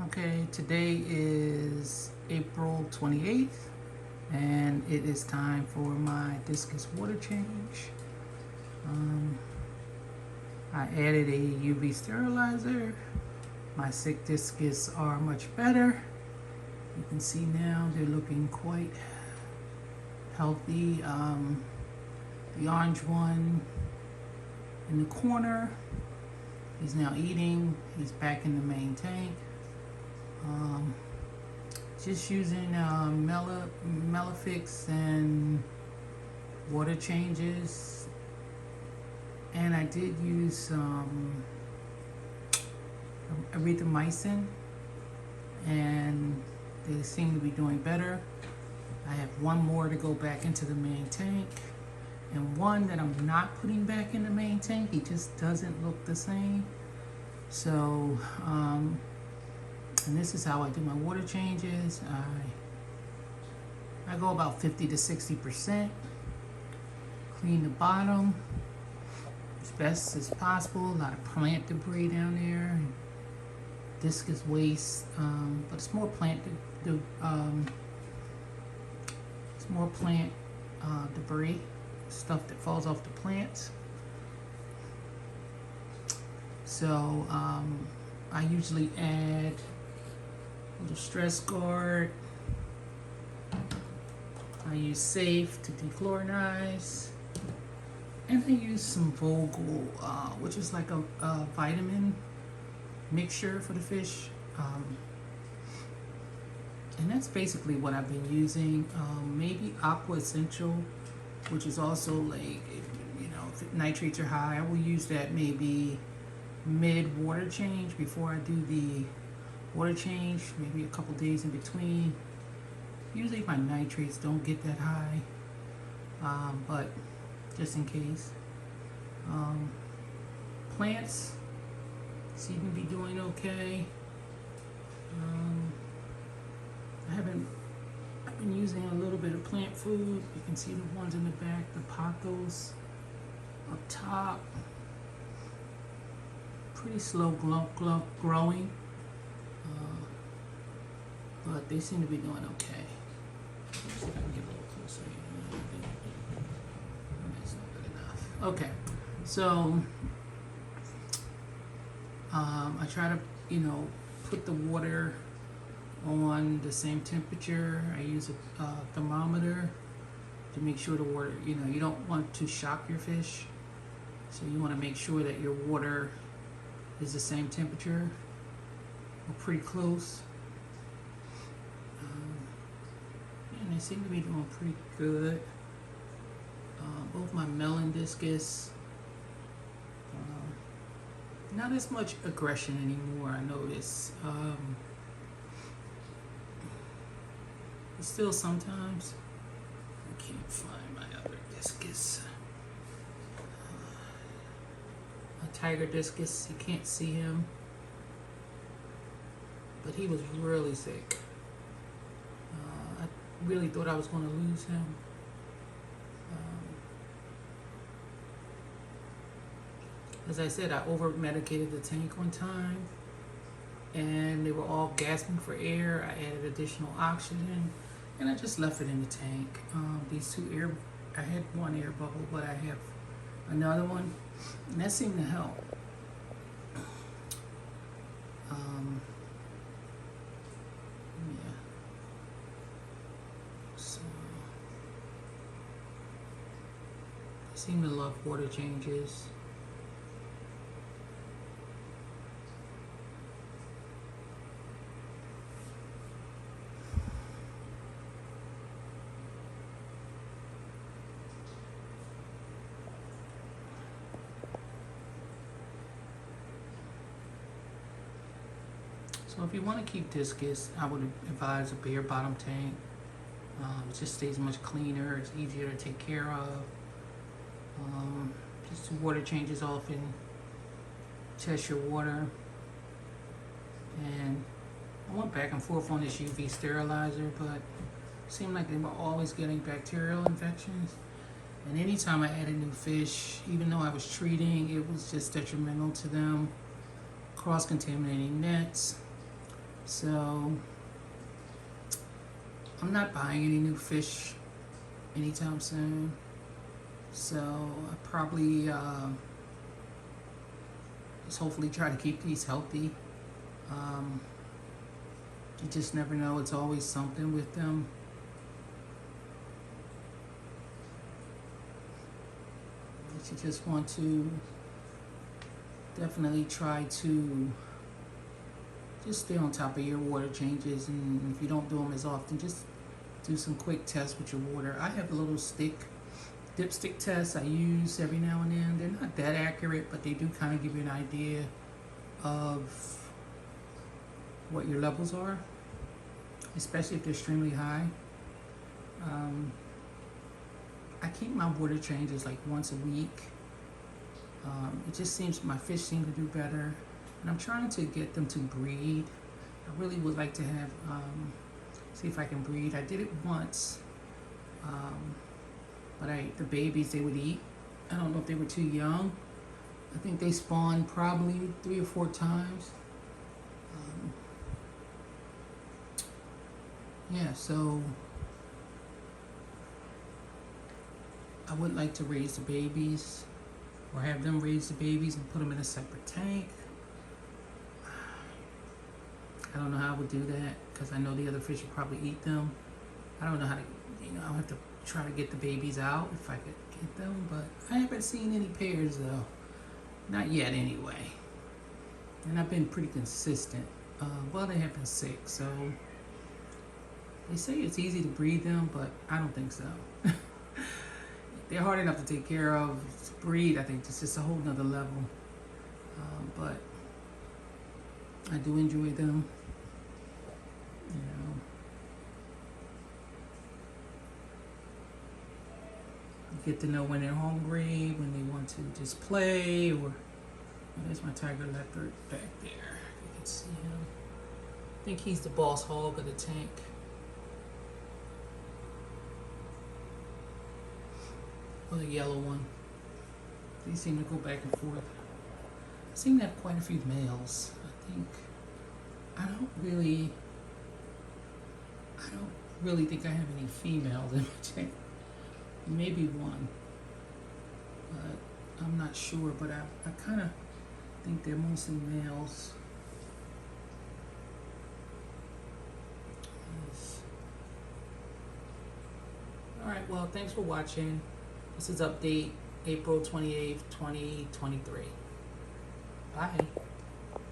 Okay, today is April 28th, and it is time for my discus water change. I added a UV sterilizer. My sick discus are much better. You can see now they're looking quite healthy. The orange one in the corner, he's now eating. He's back in the main tank. Just using Melafix and water changes, and I did use erythromycin, and they seem to be doing better. I have one more to go back into the main tank, and one that I'm not putting back in the main tank. He just doesn't look the same. So and this is how I do my water changes. I go about 50 to 60%. Clean the bottom as best as possible. A lot of plant debris down there, discus waste, but it's more plant debris, stuff that falls off the plants. So I usually add a little stress guard. I use Safe to dechlorinize, and I use some Vogel, which is like a vitamin mixture for the fish, and that's basically what I've been using. Maybe Aqua Essential, which is also like, if nitrates are high, I will use that maybe mid water change before I do the water change, maybe a couple days in between. Usually my nitrates don't get that high, but just in case. Plants seem to be doing okay. I've been using a little bit of plant food. You can see the ones in the back, the pothos up top. Pretty slow growing, but they seem to be doing okay. Let's see if I can get a little closer. That's not good enough. Okay, so I try to, put the water on the same temperature. I use a thermometer to make sure the water, you don't want to shock your fish, so you want to make sure that your water is the same temperature or pretty close. And they seem to be doing pretty good. Both my melon discus, not as much aggression anymore, I notice. Still sometimes. I can't find my other discus. A tiger discus, you can't see him, but he was really sick. I really thought I was going to lose him. As I said, I over medicated the tank one time, and they were all gasping for air. I added additional oxygen, and I just left it in the tank. I had one air bubble, but I have another one, and that seemed to help. Yeah. So I seem to love water changes. So if you want to keep discus, I would advise a bare bottom tank. It just stays much cleaner. It's easier to take care of. Just do water changes often. Test your water. And I went back and forth on this UV sterilizer, but it seemed like they were always getting bacterial infections. And anytime I added new fish, even though I was treating, it was just detrimental to them. Cross-contaminating nets. So I'm not buying any new fish anytime soon. So I probably just hopefully try to keep these healthy. Um, you just never know. It's always something with them. But you just want to definitely try to just stay on top of your water changes, and if you don't do them as often, just do some quick tests with your water. I have a little dipstick tests I use every now and then. They're not that accurate, but they do kind of give you an idea of what your levels are, especially if they're extremely high. I keep my water changes like once a week. It just seems my fish seem to do better, and I'm trying to get them to breed. I really would like to have see if I can breed. I did it once, but the babies they would eat. I don't know if they were too young. I think they spawned probably 3 or 4 times. Yeah, so I would like to raise the babies, or have them raise the babies and put them in a separate tank. I don't know how I would do that, because I know the other fish would probably eat them. I don't know how to, I'll have to try to get the babies out if I could get them, but I haven't seen any pairs though. Not yet anyway. And I've been pretty consistent. Well, they have been sick, so they say it's easy to breed them, but I don't think so. They're hard enough to take care of. To breed, I think it's just a whole nother level. But I do enjoy them. You get to know when they're hungry, when they want to just play, or there's my tiger leopard back there. You can see him. I think he's the boss hog of the tank. Or the yellow one. They seem to go back and forth. I seem to have quite a few males. I don't really think I have any females in my tank. Maybe one, but I'm not sure. But I kind of think they're mostly males. Yes. All right, well, thanks for watching. This is update April 28th, 2023. Bye.